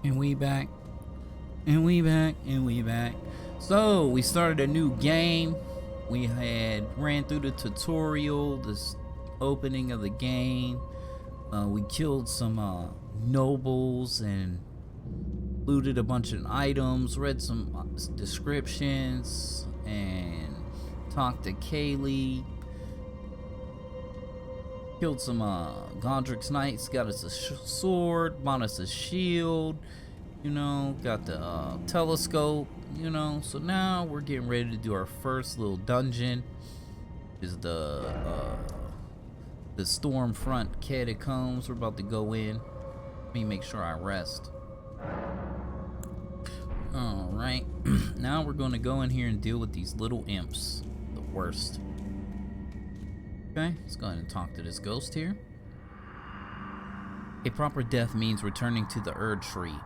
And we back. And we back. And we back. So we started a new game. We had ran through the tutorial, this opening of the game. We killed some nobles and looted a bunch of items, read some descriptions, and talked to Kaylee. Killed some Gondrik's Knights, got us a sword, bought us a shield, you know, got the telescope, you know. So now we're getting ready to do our first little dungeon. Is the Stormfront Catacombs. We're about to go in. Let me make sure I rest. Alright, now we're going to go in here and deal with these little imps. The worst. Okay, let's go ahead and talk to this ghost here. A proper death means returning to the Erd tree.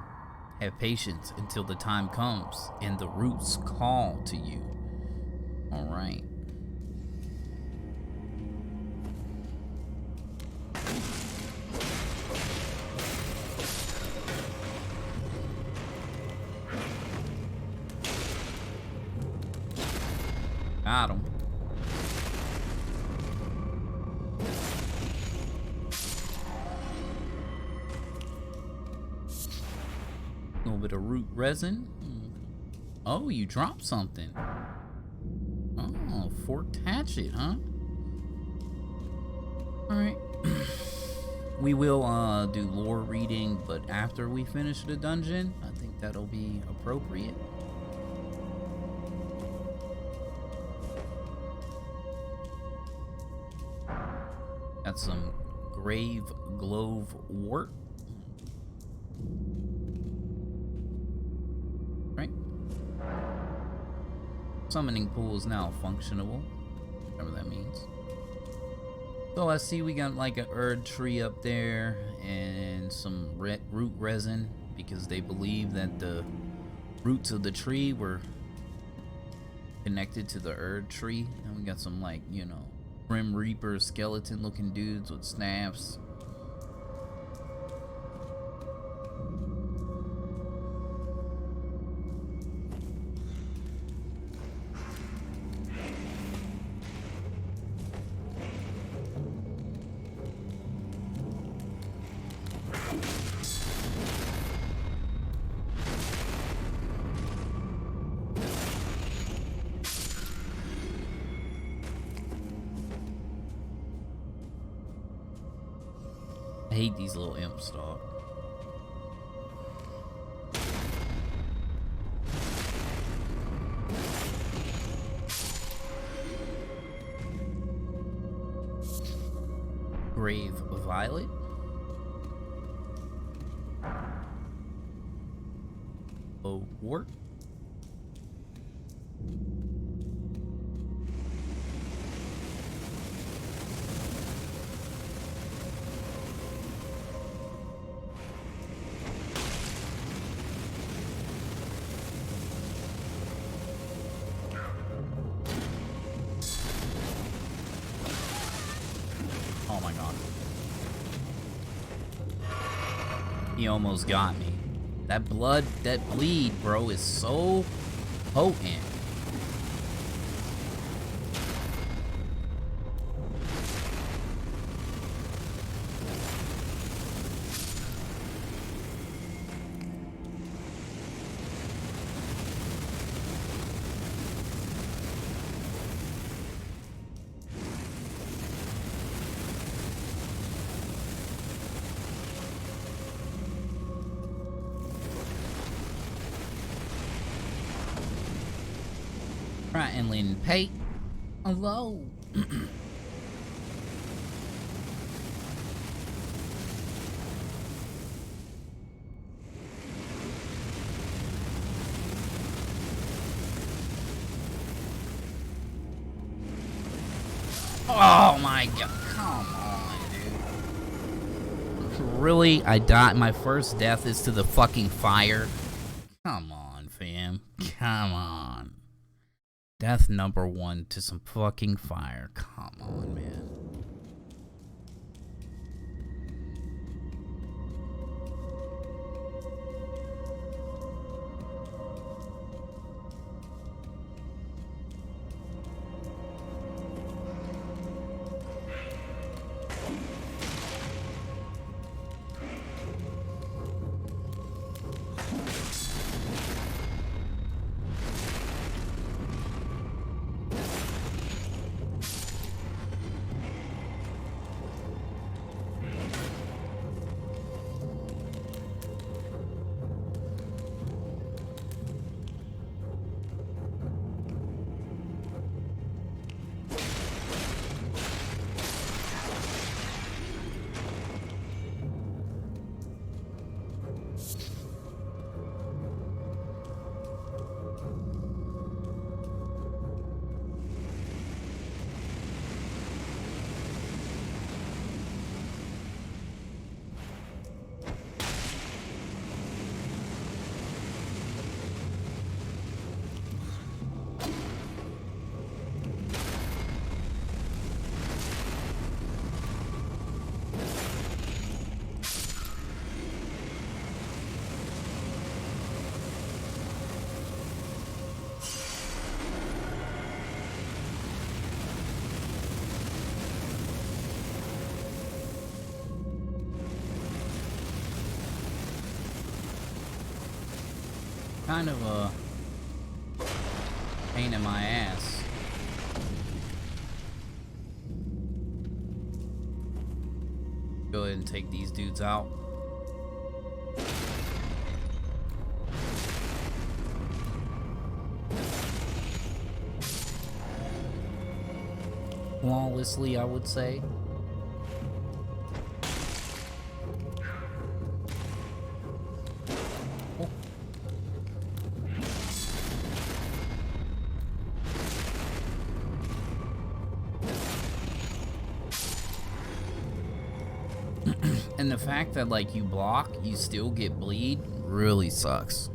Have patience until the time comes and the roots call to you. Alright. Got him. A little bit of root resin. Oh, you dropped something. Oh, forked hatchet, huh? Alright. We will do lore reading, but after we finish the dungeon, I think that'll be appropriate. Got some grave glove wort. Right. Summoning pool is now functionable, whatever that means. So I see we got like an Erd tree up there and some root resin because they believe that the roots of the tree were connected to the Erd tree. And we got some, like, you know, Grim Reaper skeleton looking dudes with snaps. I hate these little imps, dog. Grave Violet. Oh, wort. Oh my god. He almost got me. That blood, that bleed, bro, is so potent. Rattling Pate. Hello. Oh my god. Come on, dude. Really? I died. My first death is to the fucking fire. Come on, fam. Come on. Death number 1 to some fucking fire. Come on, man. Kind of a pain in my ass. Go ahead and take these dudes out. Flawlessly, I would say. Oh. And the fact that, like, you block, you still get bleed, really sucks.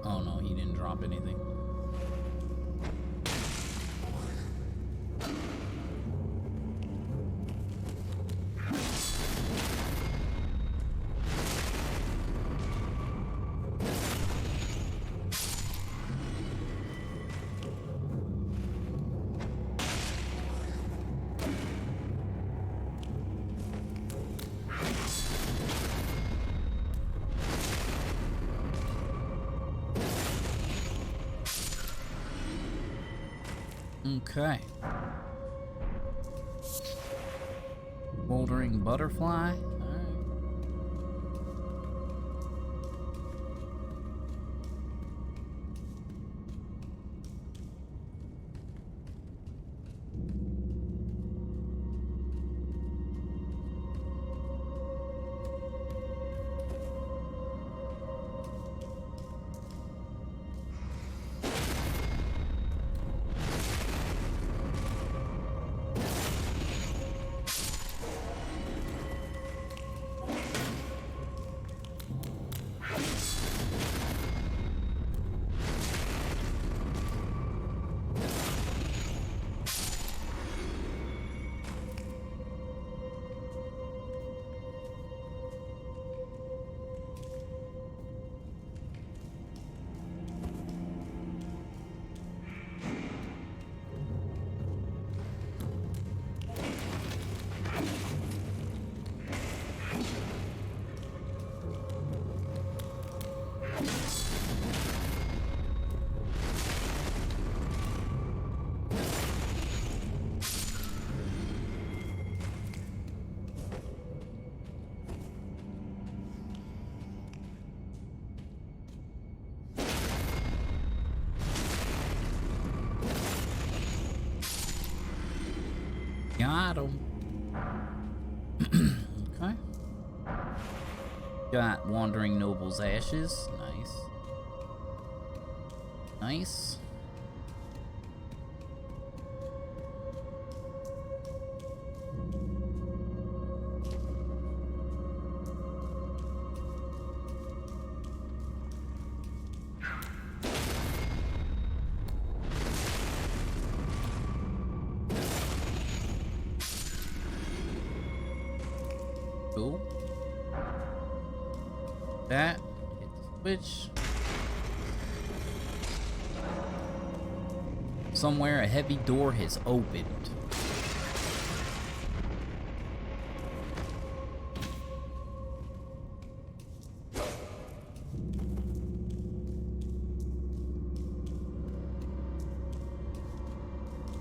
Oh no, he didn't drop anything. Okay. Bouldering butterfly. Got him. Okay. Got Wandering Noble's ashes. Nice. Nice. Cool. That. Hit the switch. Somewhere a heavy door has opened.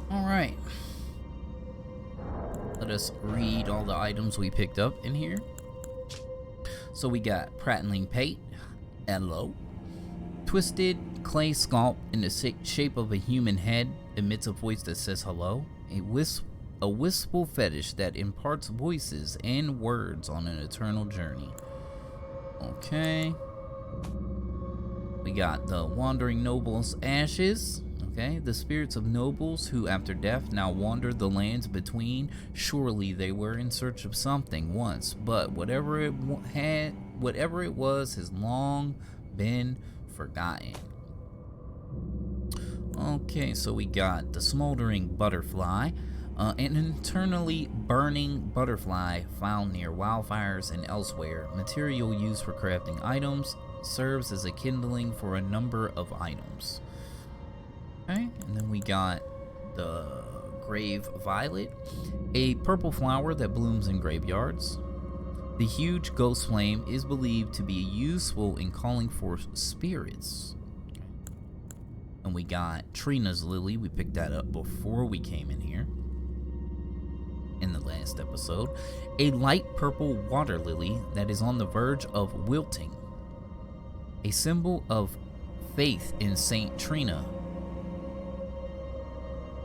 All right. Let us read all the items we picked up in here. So we got prattling pate, hello. Twisted clay sculpt in the shape of a human head emits a voice that says hello. A wistful fetish that imparts voices and words on an eternal journey. Okay. We got the Wandering Noble's ashes. Okay, the spirits of nobles who after death now wander the lands between. Surely they were in search of something once, but whatever it was has long been forgotten. Okay, so we got the smoldering butterfly, an internally burning butterfly found near wildfires and elsewhere. Material used for crafting items. serves as a kindling for a number of items. Okay, and then we got the grave violet, a purple flower that blooms in graveyards. The huge ghost flame is believed to be useful in calling forth spirits. And we got Trina's lily. We picked that up before we came in here in the last episode. A light purple water lily that is on the verge of wilting. A symbol of faith in Saint Trina.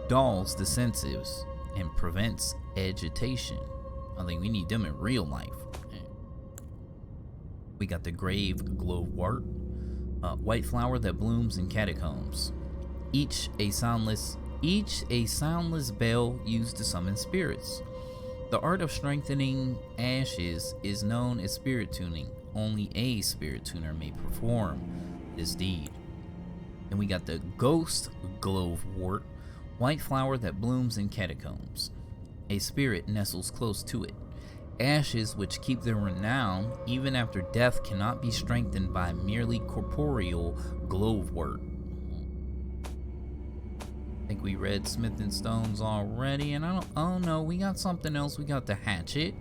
Dulls the senses and prevents agitation. I think we need them in real life. We got the grave glowwort, white flower that blooms in catacombs. Each a soundless bell used to summon spirits. The art of strengthening ashes is known as spirit tuning. Only a spirit tuner may perform this deed. Then we got the ghost glowwort, white flower that blooms in catacombs. A spirit nestles close to it. Ashes which keep their renown even after death cannot be strengthened by merely corporeal glowwort. I think we read Smith and Stones already, and oh no, we got something else. We got the hatchet,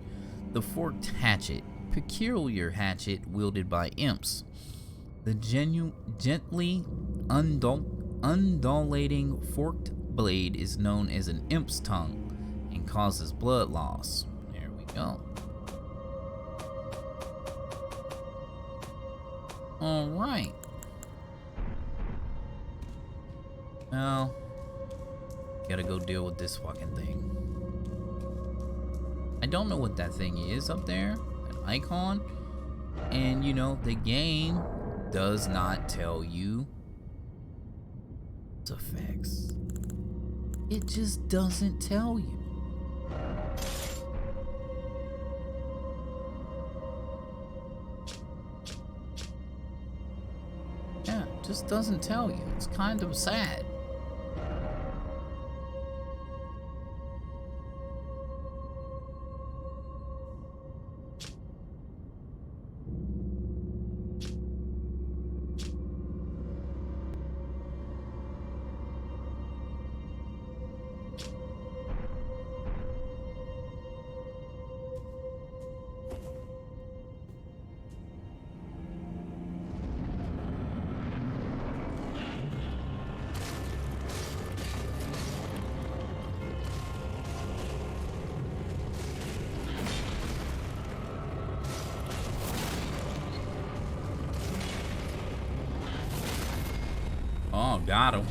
the forked hatchet, peculiar hatchet wielded by imps. The gently undulating forked blade is known as an imp's tongue and causes blood loss. There we go. Alright. Now, gotta go deal with this fucking thing. I don't know what that thing is up there, an icon. And you know, the game does not tell you its effects. It just doesn't tell you. Yeah, it just doesn't tell you. It's kind of sad. Oh, got him.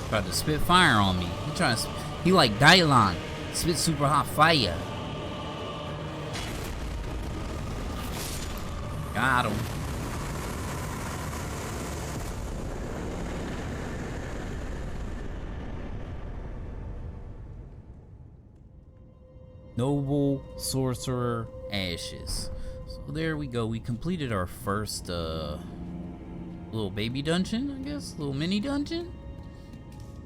Tried to spit fire on me. He like Dylon. Spit super hot fire. Got him. Noble Sorcerer Ashes. So there we go. We completed our first little baby dungeon, I guess. Little mini dungeon.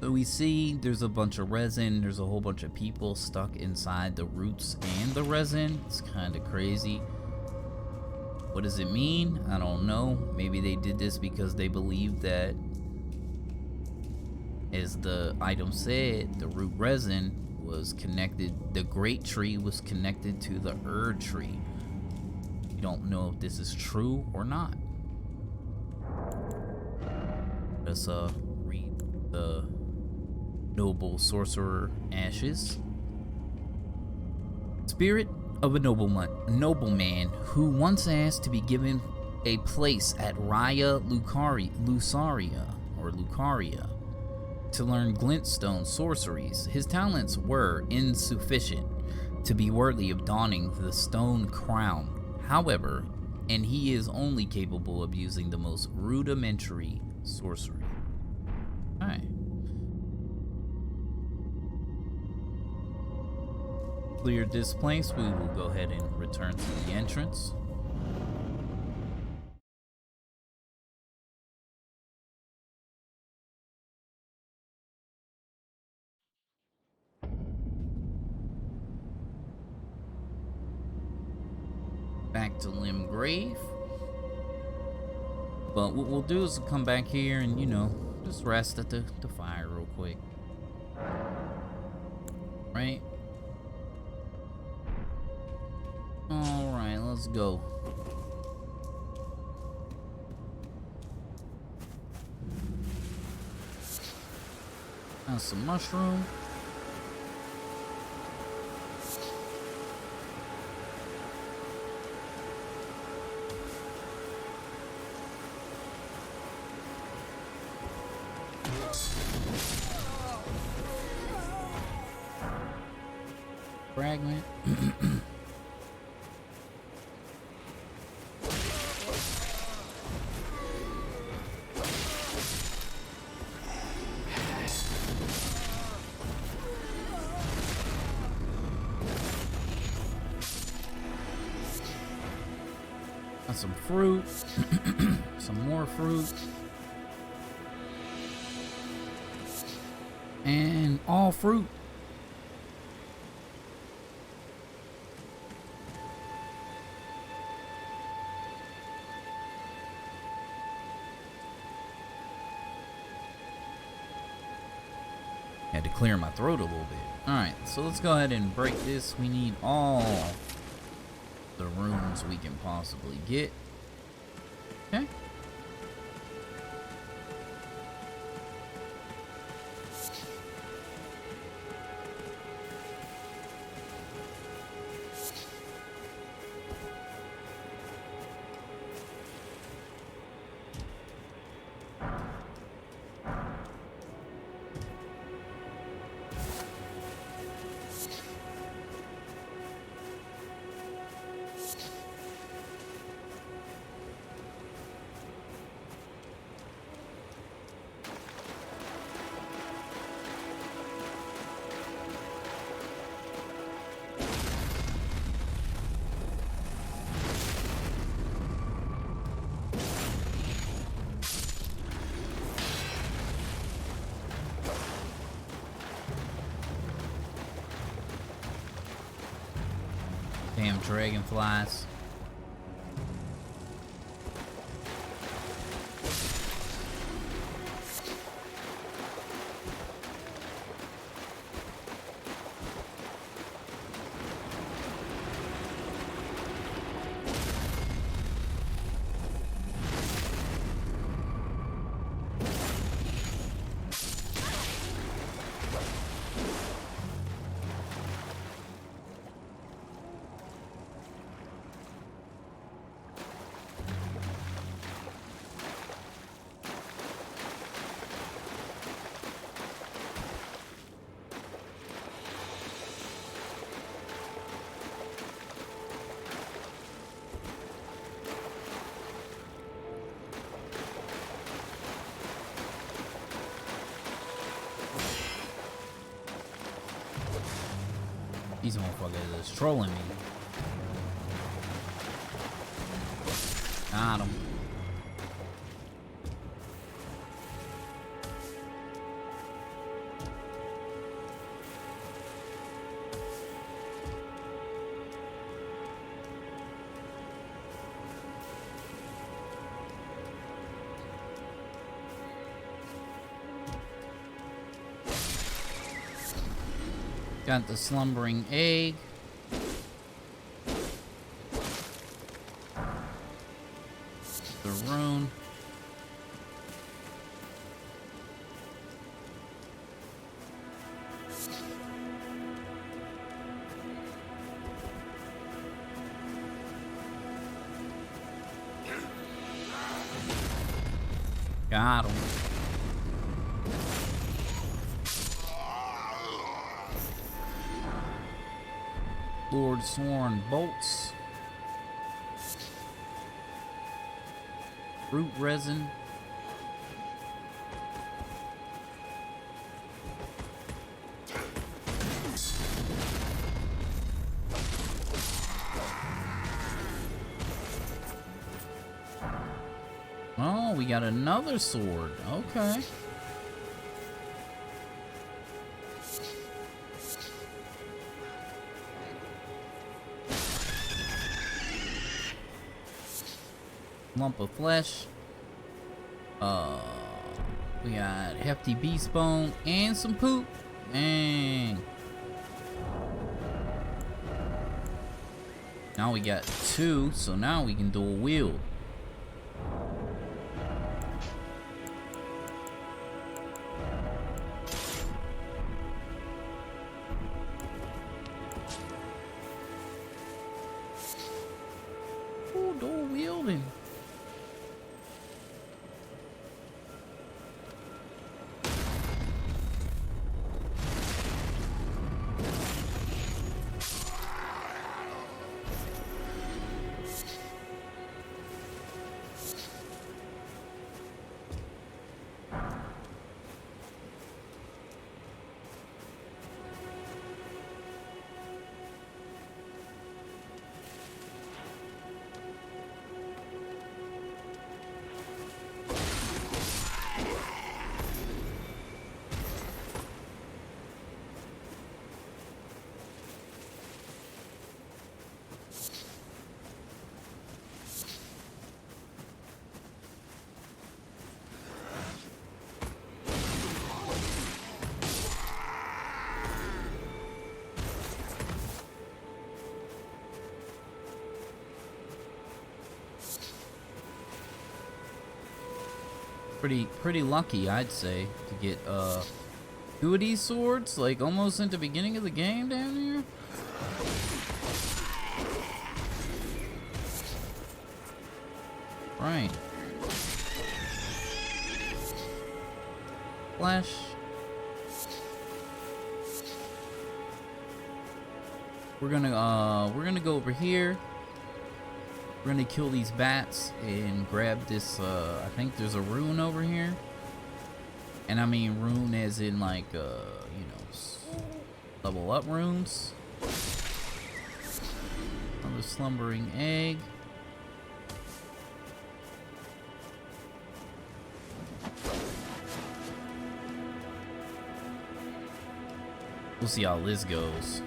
So we see there's a bunch of resin. There's a whole bunch of people stuck inside the roots and the resin. It's kind of crazy. What does it mean? I don't know. Maybe they did this because they believe that, as the item said, the root resin was connected. The great tree was connected to the tree. You don't know if this is true or not. Let's read the Noble Sorcerer Ashes. Spirit of a nobleman who once asked to be given a place at Raya Lucaria to learn glintstone sorceries. His talents were insufficient to be worthy of donning the stone crown. However, and he is only capable of using the most rudimentary sorcery. Alright. Cleared this place, we will go ahead and return to the entrance. Back to Limgrave. But what we'll do is come back here and, you know, just rest at the fire real quick. Right? Alright, let's go. Got some mushroom. Fragment. Got some fruit. Some more fruit. And all fruit. Had to clear my throat a little bit. Alright, so let's go ahead and break this. We need all the runes we can possibly get. Okay. Damn dragonflies. These motherfuckers is trolling me. Got him. Got the slumbering egg. The rune. Got him. Lord Sworn bolts. Root resin. Oh, we got another sword. Okay. Lump of flesh. We got hefty beast bone and some poop. Dang. Now we got 2, so now we can dual wield. Ooh, dual wielding. Pretty lucky, I'd say, to get 2 of these swords, like almost at the beginning of the game down here. Right. Flash. We're gonna go over here. We're gonna kill these bats and grab this, I think there's a rune over here. And I mean rune as in like, you know, level up runes. Another slumbering egg. We'll see how this goes.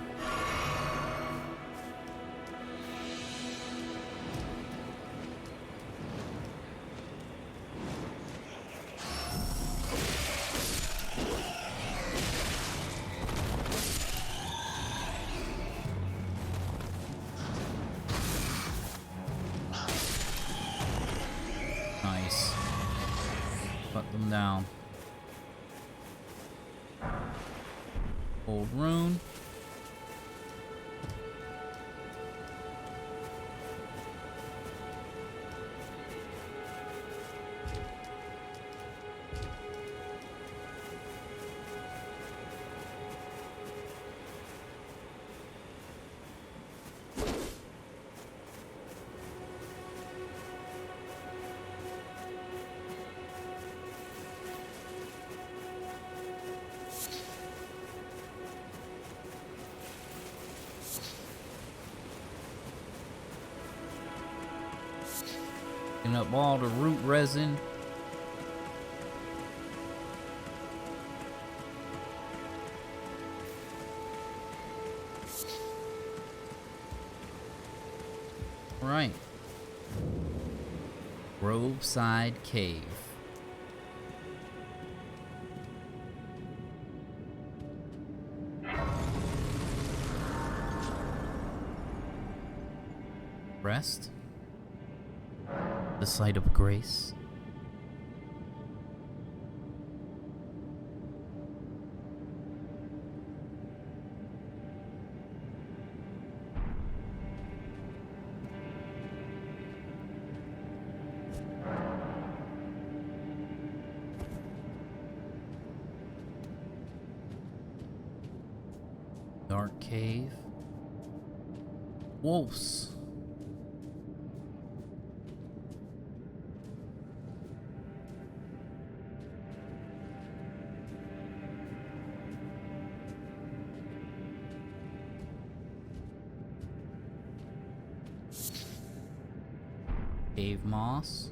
Nice. Cut them down. Old rune. Picking up all the root resin. Right. Groveside Cave. Rest. The site of grace. Dark cave. Wolves. Cave moss.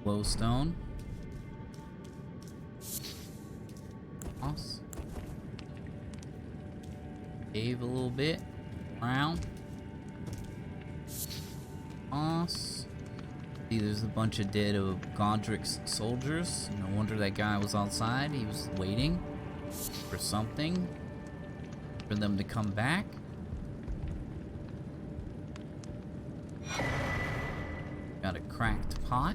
Glowstone. Moss. Cave a little bit. Brown. Moss. See, there's a bunch of dead of Godric's soldiers. No wonder that guy was outside. He was waiting for something. For them to come back. Got a cracked pot.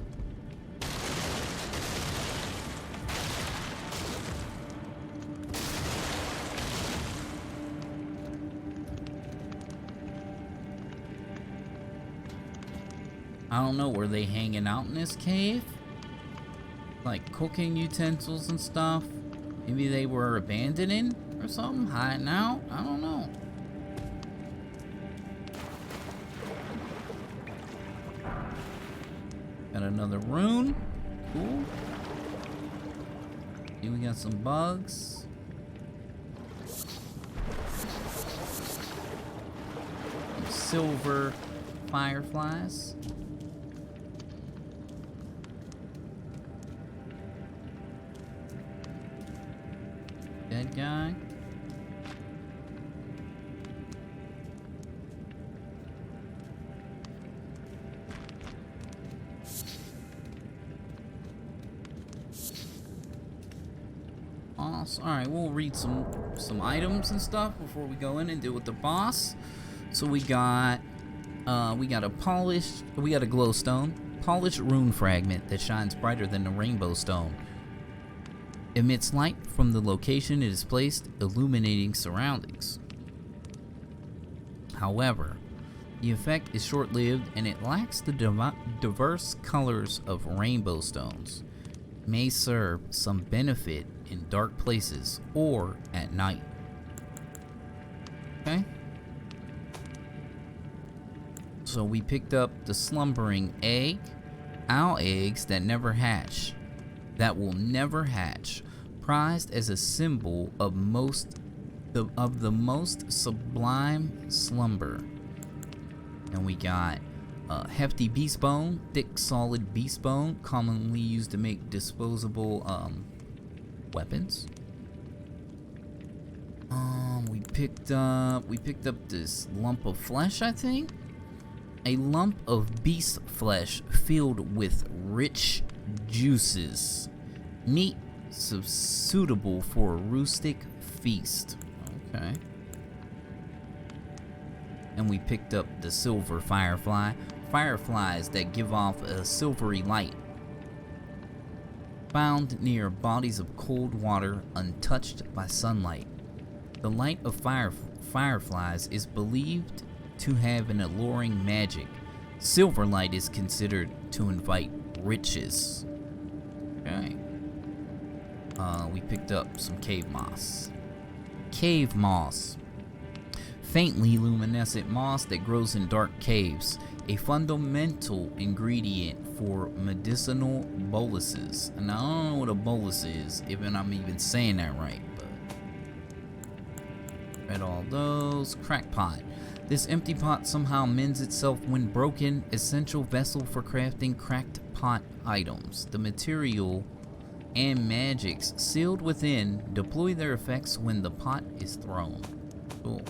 I don't know, were they hanging out in this cave? Like cooking utensils and stuff? Maybe they were abandoning or something? Hiding out? I don't know. Got another rune. Cool. Here we got some bugs. Some silver fireflies. Dead guy. Awesome. Alright, we'll read some items and stuff before we go in and deal with the boss. So we got a glowstone, polished rune fragment that shines brighter than the rainbow stone. Emits light from the location it is placed, illuminating surroundings. However, the effect is short-lived and it lacks the diverse colors of rainbow stones. It may serve some benefit in dark places or at night. Okay. So we picked up the slumbering egg, owl eggs that never hatch. That will never hatch, prized as a symbol of the most sublime slumber. And we got hefty beast bone, thick solid beast bone, commonly used to make disposable weapons. We picked up this lump of flesh, I think. A lump of beast flesh filled with rich juices. Meat suitable for a rustic feast. Okay. And we picked up the silver firefly. Fireflies that give off a silvery light. Found near bodies of cold water untouched by sunlight. The light of fireflies is believed to have an alluring magic. Silver light is considered to invite riches. Okay. We picked up some cave moss. Cave moss. Faintly luminescent moss that grows in dark caves. A fundamental ingredient for medicinal boluses. And I don't know what a bolus is, if I'm even saying that right. But read all those. Crackpot. This empty pot somehow mends itself when broken. Essential vessel for crafting cracked pot items. The material and magics sealed within deploy their effects when the pot is thrown. Cool.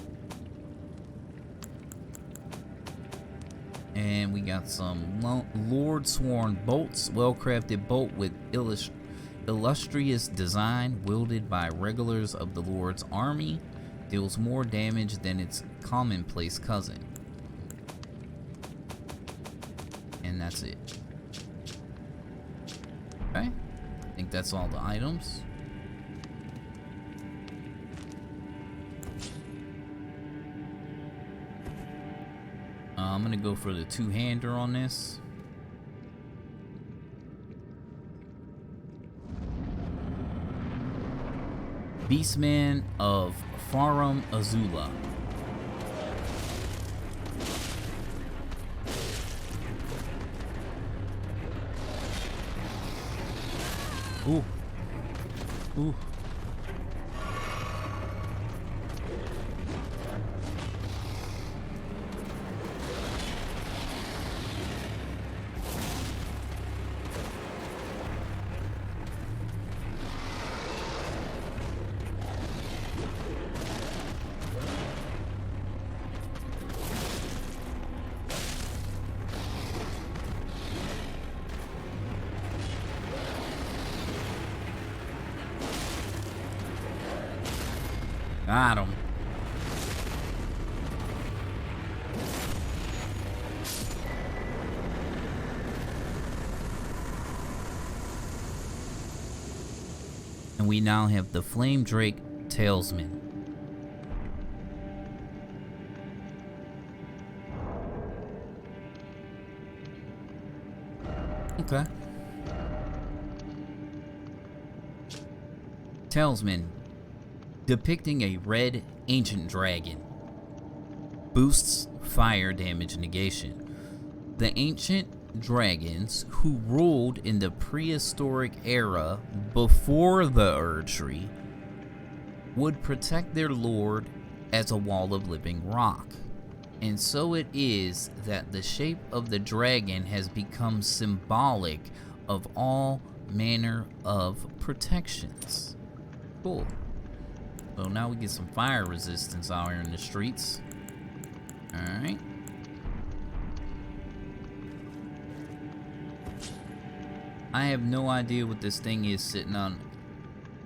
And we got some Lord Sworn bolts. Well-crafted bolt with illustrious design wielded by regulars of the Lord's army. Deals more damage than its commonplace cousin. And that's it. Okay. I think that's all the items. I'm gonna go for the two-hander on this. Beastman of Farum Azula. Ooh. Ooh. Got him. And we now have the Flame Drake Talesman. Okay. Talesman, depicting a red ancient dragon. Boosts fire damage negation. The ancient dragons who ruled in the prehistoric era before the Erdtree would protect their lord as a wall of living rock. And so it is that the shape of the dragon has become symbolic of all manner of protections. Cool. So now we get some fire resistance out here in the streets. Alright. I have no idea what this thing is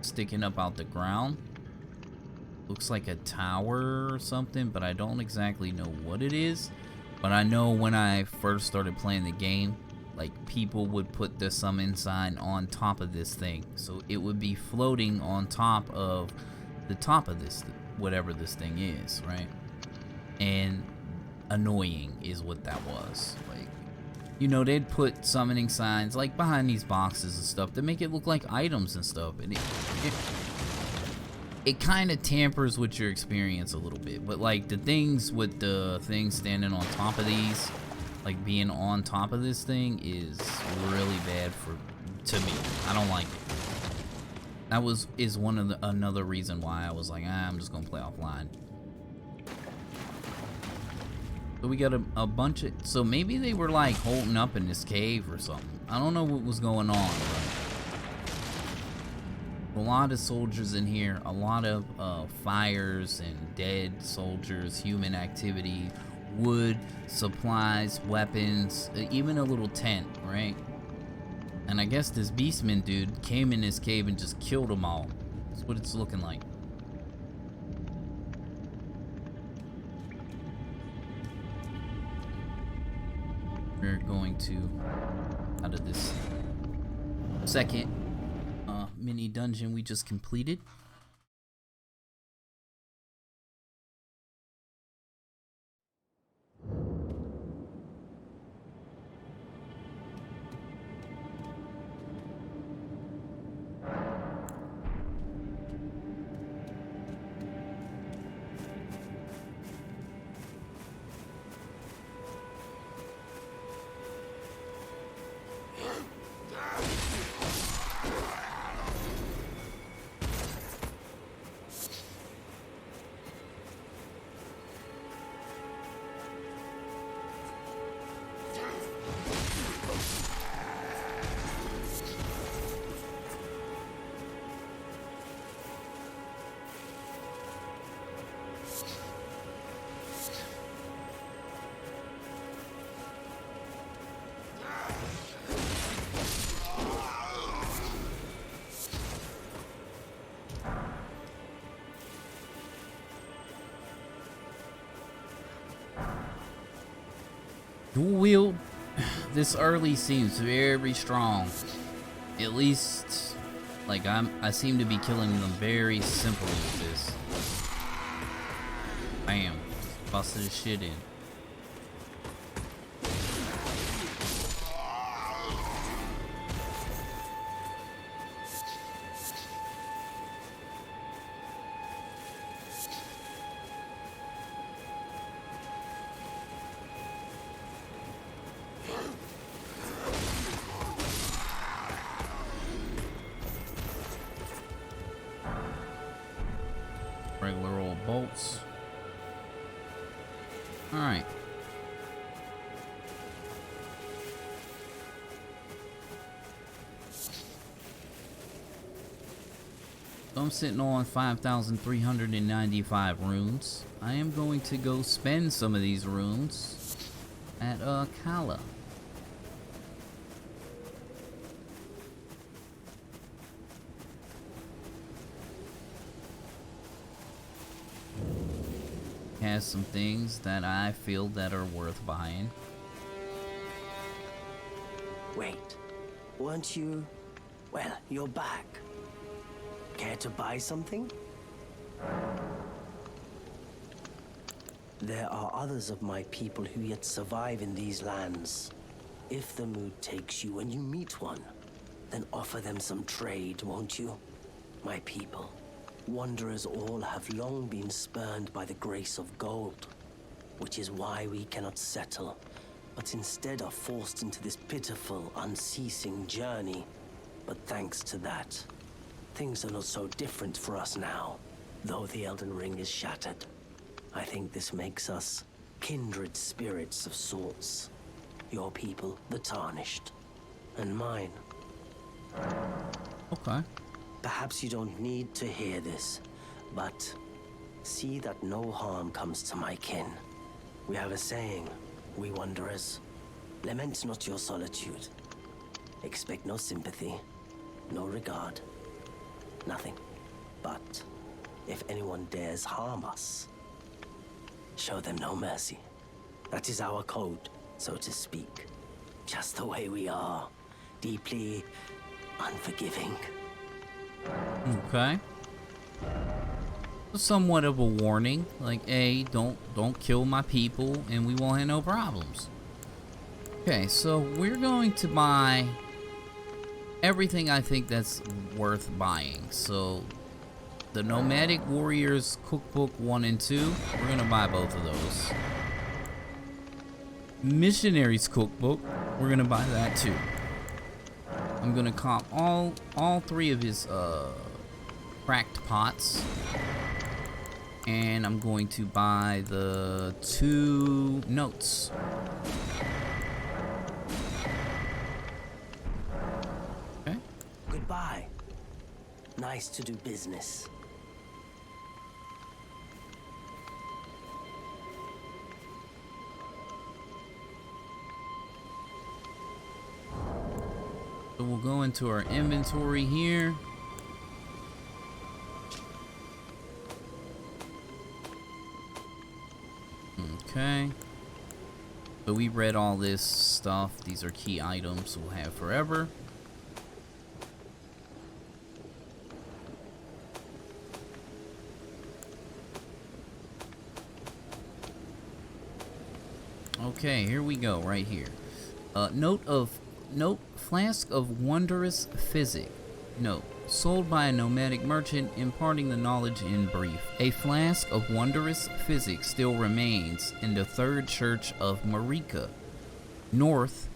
sticking up out the ground. Looks like a tower or something, but I don't exactly know what it is. But I know when I first started playing the game, like, people would put the summon sign on top of this thing. So it would be floating on top of this, whatever this thing is, right? And annoying is what that was. Like, you know, they'd put summoning signs like behind these boxes and stuff to make it look like items and stuff, and it kind of tampers with your experience a little bit. But like the things with the things standing on top of these, like being on top of this thing, is really bad to me. I don't like it. That is one of another reason why I was like, I'm just gonna play offline. So we got a bunch of, so maybe they were like holding up in this cave or something. I don't know what was going on, but a lot of soldiers in here, a lot of fires and dead soldiers, human activity, wood, supplies, weapons, even a little tent, right? And I guess this beastman dude came in this cave and just killed them all. That's what it's looking like. We're going to, out of this second mini dungeon we just completed. Dual wield this early seems very strong. At least, like, I seem to be killing them very simply with this. Bam. Busted his shit in. Regular old bolts. Alright. So I'm sitting on 5,395 runes. I am going to go spend some of these runes at Kala. has some things that I feel that are worth buying. Wait, weren't you... Well, you're back. Care to buy something? There are others of my people who yet survive in these lands. If the mood takes you and you meet one, then offer them some trade, won't you? My people, wanderers all have long been spurned by the grace of gold, which is why we cannot settle, but instead are forced into this pitiful, unceasing journey. But thanks to that, things are not so different for us now, though the Elden Ring is shattered. I think this makes us kindred spirits of sorts. Your people, the Tarnished, and mine. Okay. Perhaps you don't need to hear this, but see that no harm comes to my kin. We have a saying, we wanderers. Lament not your solitude. Expect no sympathy, no regard, nothing. But if anyone dares harm us, show them no mercy. That is our code, so to speak. Just the way we are, deeply unforgiving. Okay. Somewhat of a warning, like, hey, don't kill my people, and we won't have no problems. Okay, so we're going to buy everything I think that's worth buying. So the Nomadic Warriors Cookbook 1 and 2, we're gonna buy both of those. Missionaries Cookbook, we're gonna buy that too. I'm gonna comp all three of his cracked pots, and I'm going to buy the 2 notes. Okay. Goodbye. Nice to do business. So we'll go into our inventory here. Okay. So we read all this stuff. These are key items we'll have forever. Okay, here we go, right here. Note, flask of wondrous physic. Note, sold by a nomadic merchant, imparting the knowledge in brief. A flask of wondrous physic still remains in the third church of Marika, north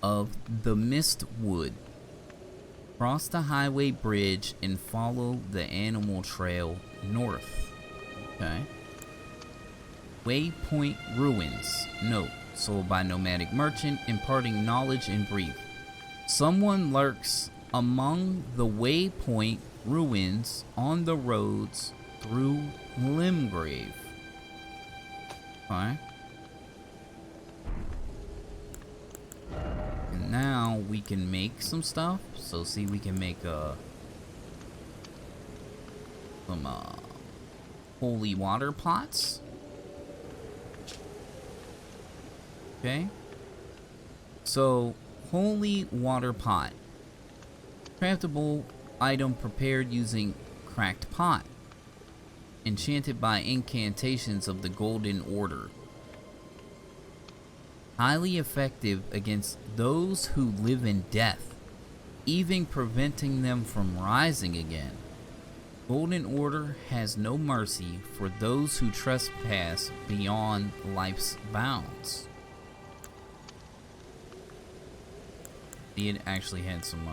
of the Mistwood. Cross the highway bridge and follow the animal trail north. Okay. Waypoint Ruins. Note, sold by nomadic merchant, imparting knowledge in brief. Someone lurks among the Waypoint Ruins on the roads through Limgrave. Okay. And now we can make some stuff. So see, we can make some holy water pots. Okay, so holy water pot, craftable item prepared using cracked pot, enchanted by incantations of the Golden Order, highly effective against those who live in death, even preventing them from rising again. Golden Order has no mercy for those who trespass beyond life's bounds. It actually had some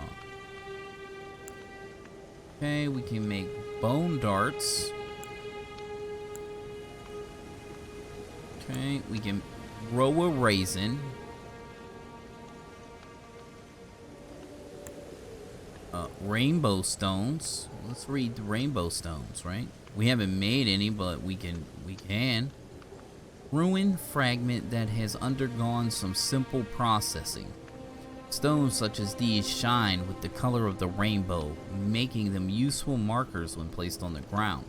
okay, we can make bone darts. Okay, we can grow a raisin. Rainbow stones. Let's read the rainbow stones, right? We haven't made any, but we can. Ruin fragment that has undergone some simple processing. Stones such as these shine with the color of the rainbow, making them useful markers when placed on the ground.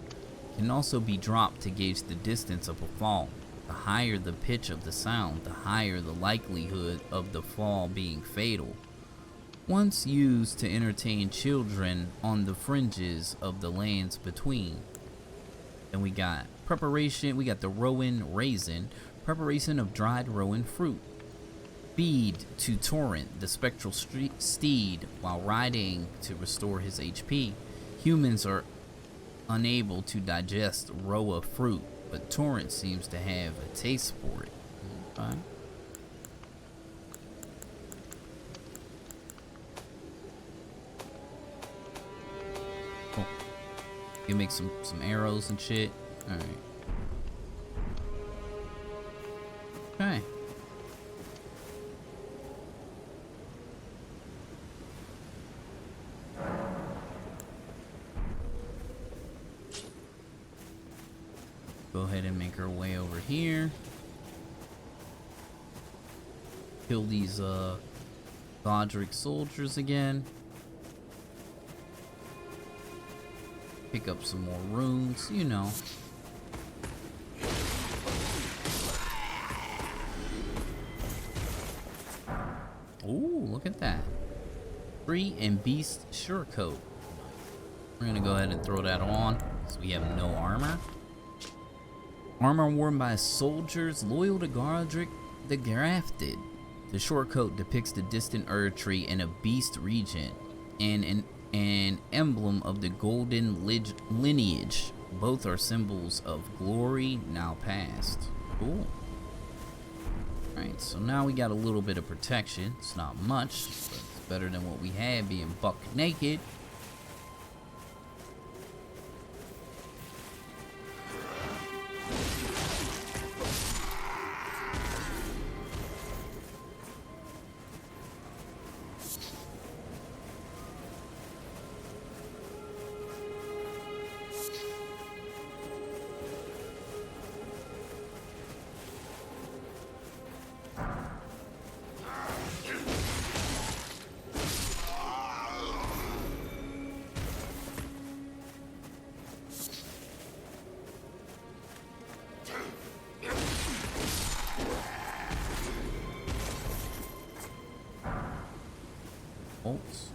can also be dropped to gauge the distance of a fall. The higher the pitch of the sound, the higher the likelihood of the fall being fatal. Once used to entertain children on the fringes of the lands between. Then we got preparation, we got the rowan raisin, preparation of dried rowan fruit. Feed to Torrent, the spectral steed, while riding to restore his HP. Humans are unable to digest rowa fruit, but Torrent seems to have a taste for it. Okay. Cool. You make some arrows and shit. Alright. Okay. Go ahead and make our way over here. Kill these Godric soldiers again. Pick up some more runes, you know. Ooh, look at that. Free and Beast Surecoat. We're gonna go ahead and throw that on, because we have no armor. Armor worn by soldiers loyal to Godric the Grafted. The short coat depicts the distant Erd tree in a beast region and an emblem of the golden lineage. Both are symbols of glory now past. Cool. Alright, so now we got a little bit of protection. It's not much, but it's better than what we had being buck naked. Bolts.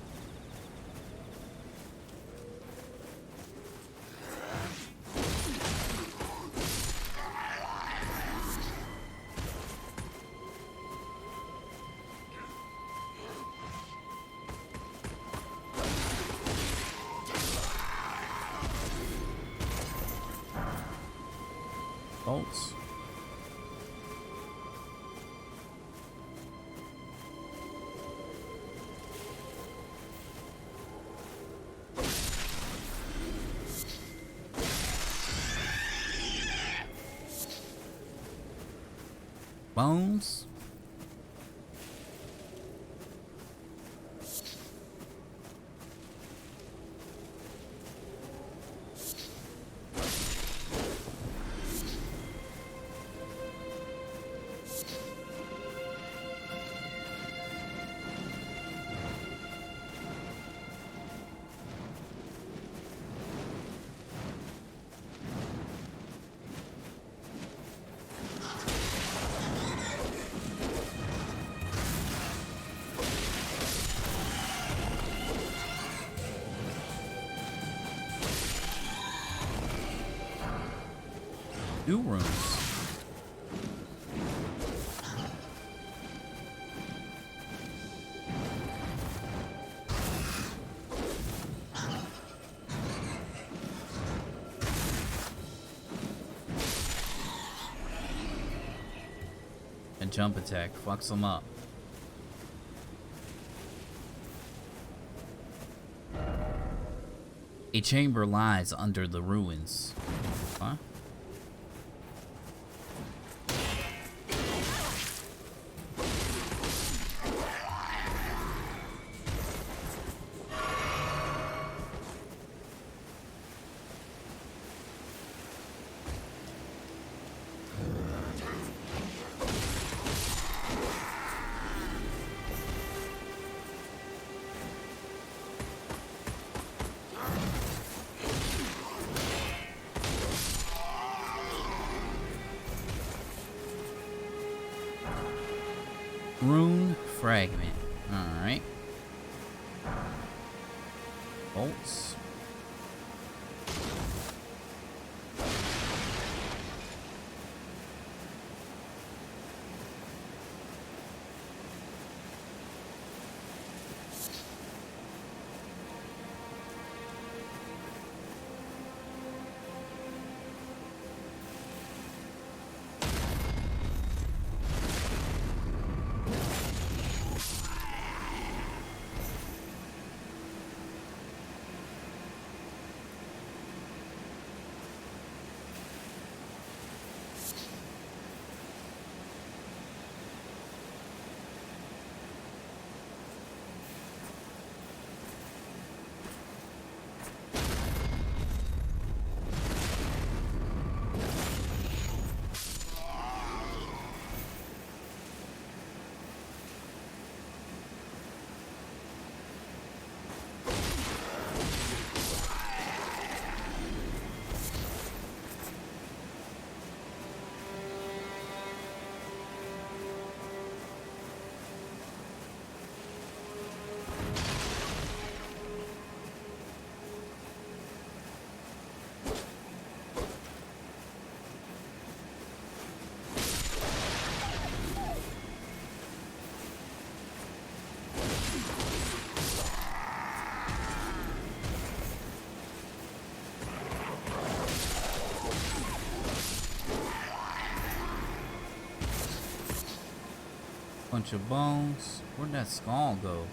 Bolts. Bones. New rooms. A jump attack fucks them up. A chamber lies under the ruins. Huh? Rune fragment. Alright. Bolts. Bunch of bones. Where'd that skull go?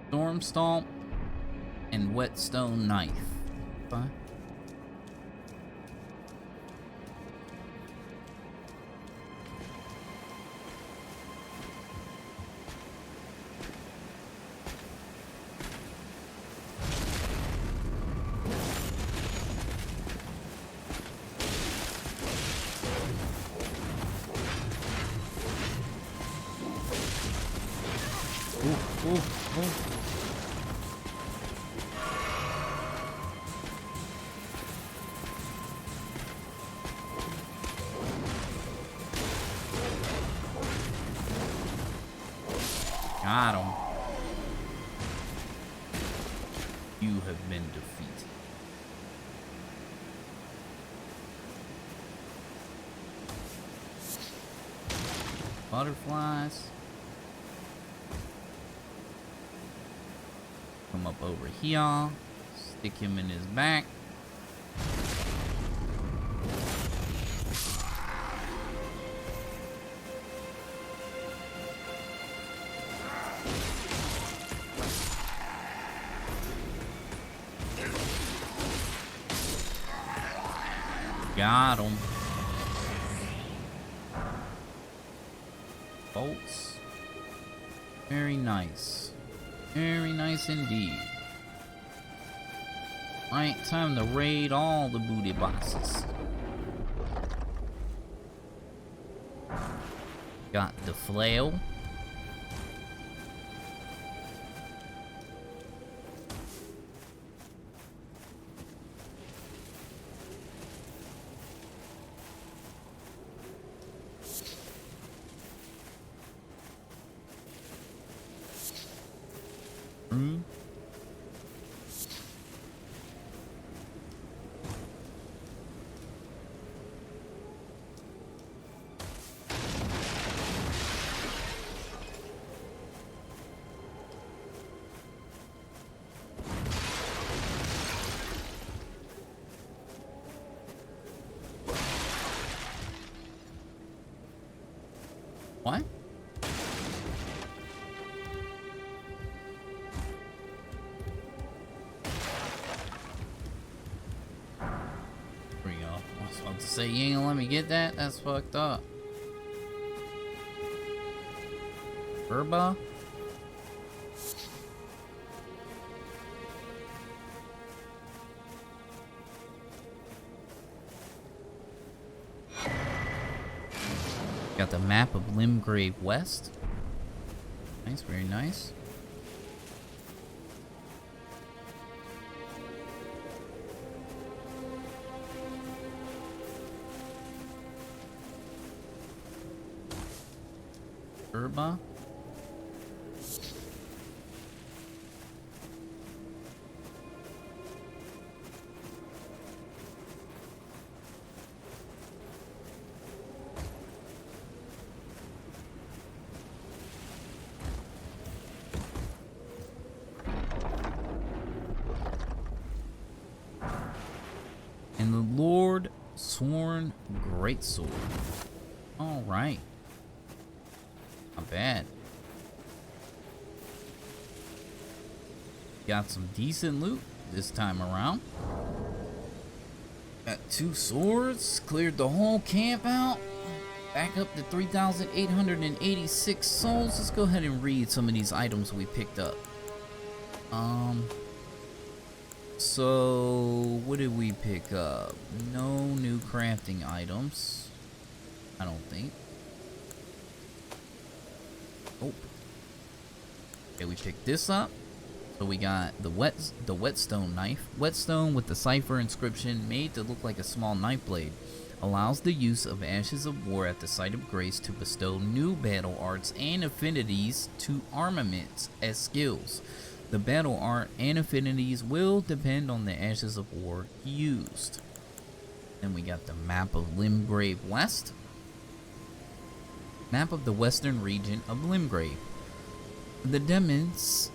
Storm Stomp and Whetstone Knife. Fine. Ooh, ooh, ooh. Got him. You have been defeated. Butterflies. Come up over here. Stick him in his back. Got him. Bolts. Very nice. Very nice indeed. Right, time to raid all the booty bosses. Got the flail. What? There we go. I was about to say, you ain't gonna let me get that? That's fucked up. Verba? Got the map of Limgrave West. Nice, very nice. Verba. And the Lord Sworn Greatsword. All right. Not bad. Got some decent loot this time around. Got 2 swords. Cleared the whole camp out. Back up to 3,886 souls. Let's go ahead and read some of these items we picked up. So what did we pick up? No new crafting items, I don't think. Oh, okay, we picked this up. So we got the whetstone knife. Whetstone with the cipher inscription made to look like a small knife blade. Allows the use of ashes of war at the site of grace to bestow new battle arts and affinities to armaments as skills. The battle art and affinities will depend on the ashes of war used. Then we got the map of Limgrave West. Map of the western region of Limgrave. The demons,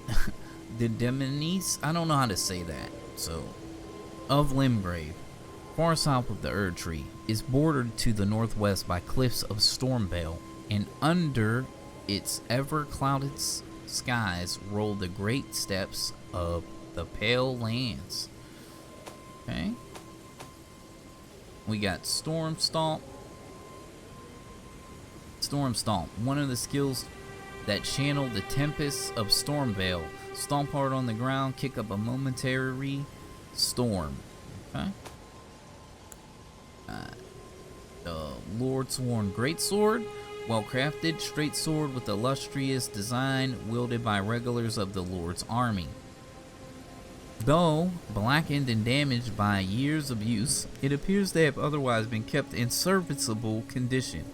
the demonies, I don't know how to say that, so, of Limgrave, far south of the Erd Tree, is bordered to the northwest by cliffs of Stormvale, and under its ever-clouded skies roll the great steps of the Pale Lands. Okay. We got Storm Stomp. Storm Stomp, one of the skills that channel the tempests of Stormvale. Stomp hard on the ground, kick up a momentary storm. Okay. The Lord Sworn Greatsword. Well-crafted, straight sword with illustrious design wielded by regulars of the Lord's army. Though blackened and damaged by years of use, it appears to have otherwise been kept in serviceable condition,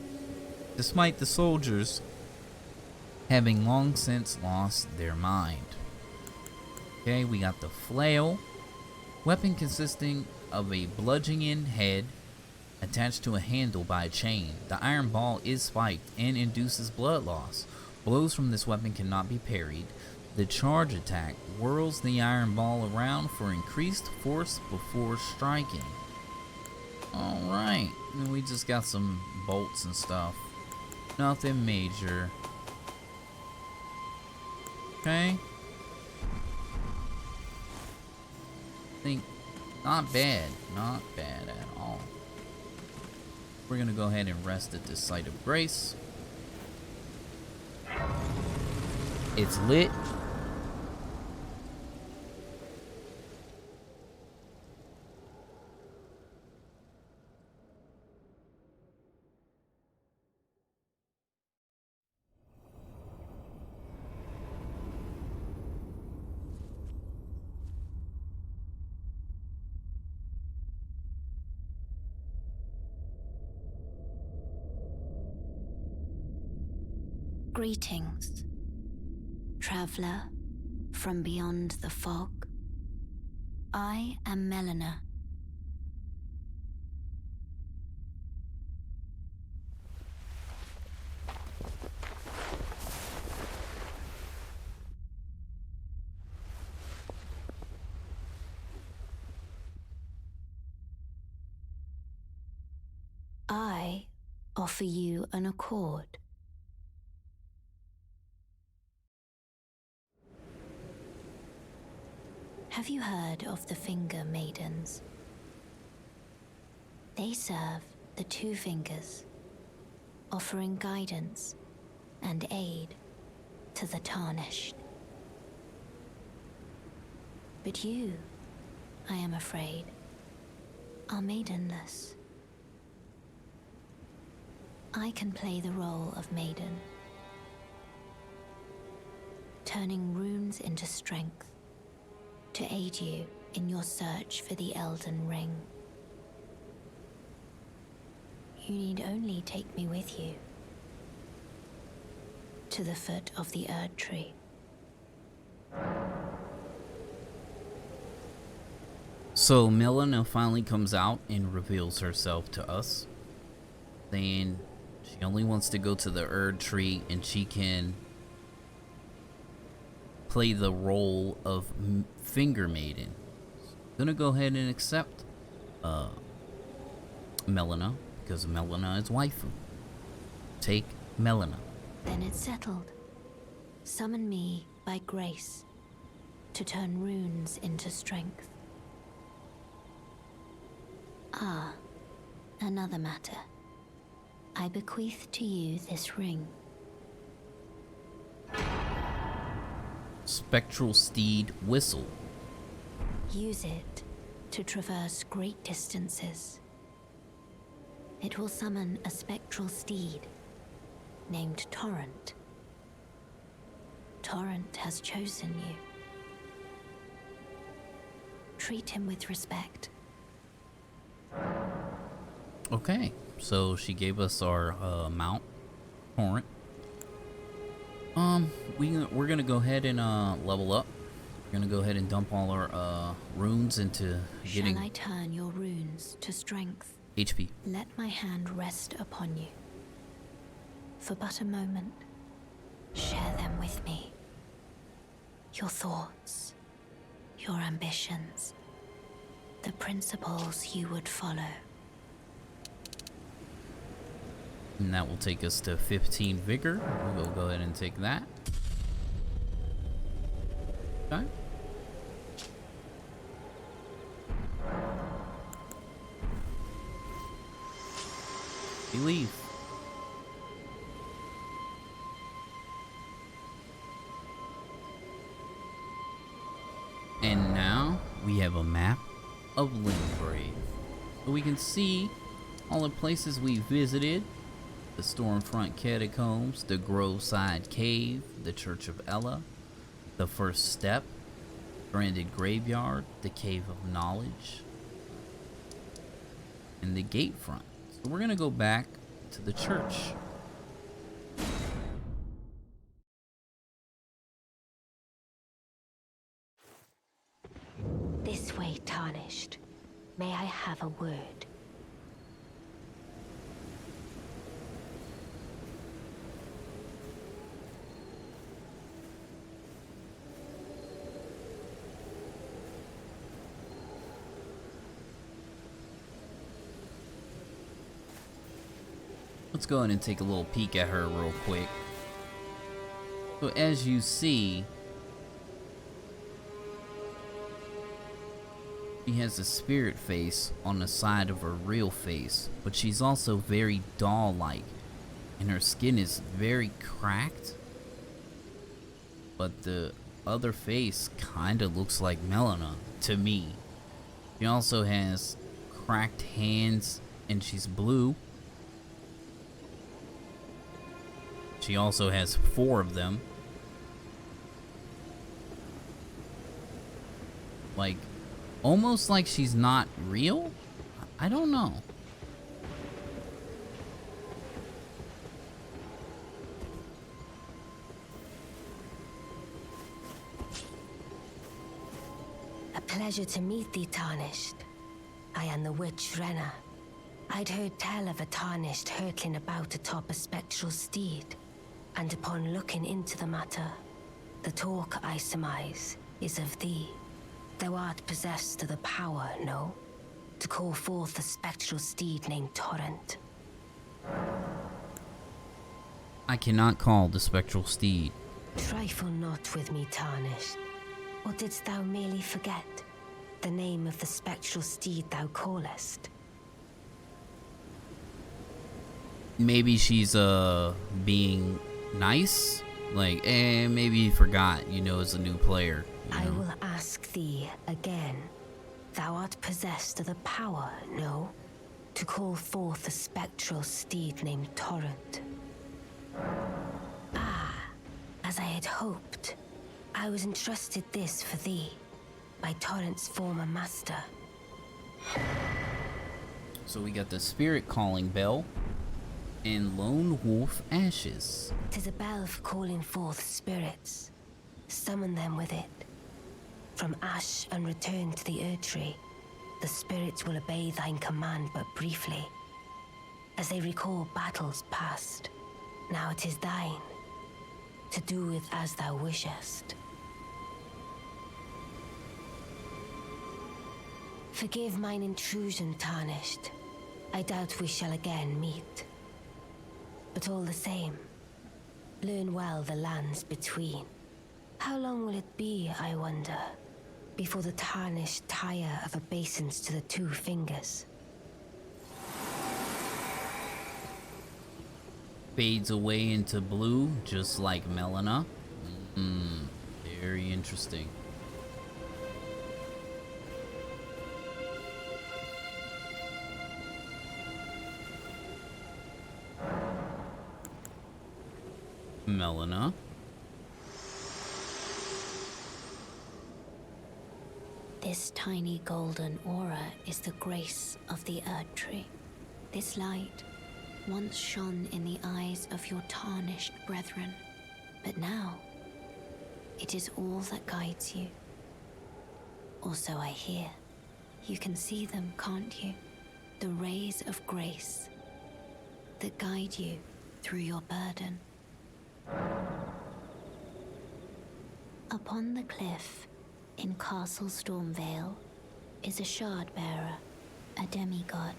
despite the soldiers having long since lost their mind. Okay, we got the flail. Weapon consisting of a bludgeoning head attached to a handle by a chain. The iron ball is spiked and induces blood loss. Blows from this weapon cannot be parried. The charge attack whirls the iron ball around for increased force before striking. Alright, and we just got some bolts and stuff. Nothing major. Okay. I think not bad. Not bad at all. We're gonna go ahead and rest at this site of grace. It's lit. Greetings, traveler from beyond the fog. I am Melina. I offer you an accord. Have you heard of the Finger Maidens? They serve the two fingers, offering guidance and aid to the tarnished. But you, I am afraid, are maidenless. I can play the role of maiden, turning runes into strength to aid you in your search for the Elden Ring. You need only take me with you to the foot of the Erd Tree. So Melina finally comes out and reveals herself to us, saying she only wants to go to the Erd Tree and she can play the role of Finger Maiden. Gonna go ahead and accept Melina, because Melina is waifu. Take Melina. Then it's settled. Summon me by grace to turn runes into strength. Ah, another matter. I bequeath to you this ring. Spectral Steed Whistle. Use it to traverse great distances. It will summon a spectral steed named Torrent. Torrent has chosen you. Treat him with respect. Okay, so she gave us our mount, Torrent. We're gonna go ahead and level up. We're gonna go ahead and dump all our runes into getting. Shall I turn your runes to strength? HP. Let my hand rest upon you. For but a moment, share them with me. Your thoughts, your ambitions, the principles you would follow. And that will take us to 15 vigor. We'll go ahead and take that. Okay. We leave. And now we have a map of Limgrave. So we can see all the places we visited. The Stormfront Catacombs, the Groveside Cave, the Church of Ella, the First Step, Branded Graveyard, the Cave of Knowledge, and the Gatefront. So we're gonna go back to the church. This way, Tarnished. May I have a word? Let's go in and take a little peek at her real quick. So as you see, she has a spirit face on the side of her real face, but she's also very doll-like, and her skin is very cracked. But the other face kinda looks like Melina to me. She also has cracked hands, and she's blue. She also has 4 of them. Like, almost like she's not real? I don't know. A pleasure to meet thee, Tarnished. I am the witch Renna. I'd heard tell of a Tarnished hurtling about atop a spectral steed, and upon looking into the matter, the talk I surmise is of thee. Thou art possessed of the power, no? To call forth a spectral steed named Torrent. I cannot call the spectral steed. Trifle not with me, Tarnished. Or didst thou merely forget the name of the spectral steed thou callest? Maybe she's being nice, like, maybe he forgot, you know, as a new player, you I know? will ask thee again. Thou art possessed of the power, no? To call forth a spectral steed named Torrent. Ah, as I had hoped. I was entrusted this for thee by Torrent's former master. So we got the spirit calling bell and lone wolf ashes. 'Tis a bell for calling forth spirits. Summon them with it. From ash and return to the Erdtree, the spirits will obey thine command but briefly, as they recall battles past. Now it is thine, to do with as thou wishest. Forgive mine intrusion, Tarnished. I doubt we shall again meet. But all the same, learn well the lands between. How long will it be, I wonder, before the Tarnished tire of obeisance to the two fingers? Fades away into blue, just like Melina. Very interesting. Melina. This tiny golden aura is the grace of the Erdtree. This light once shone in the eyes of your tarnished brethren, but now it is all that guides you. Or so I hear. You can see them, can't you? The rays of grace that guide you through your burden. Upon the cliff in Castle Stormvale is a shard bearer, a demigod,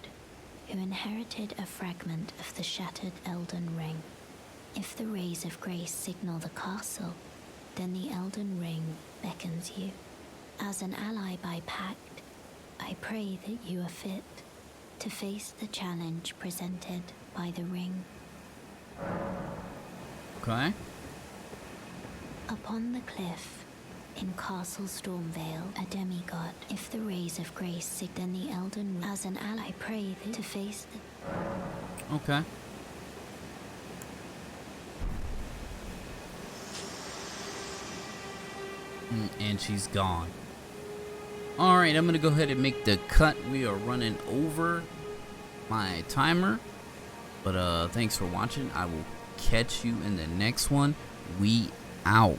who inherited a fragment of the shattered Elden ring. If the rays of grace signal the castle, then the Elden ring beckons you. As an ally by pact, I pray that you are fit to face the challenge presented by the ring. Okay. Upon the cliff in Castle Stormvale, a demigod. If the rays of grace signal the Elden, as an ally, I pray that to face the... Okay. And she's gone. Alright, I'm gonna go ahead and make the cut. We are running over my timer. But thanks for watching. I will catch you in the next one. We out.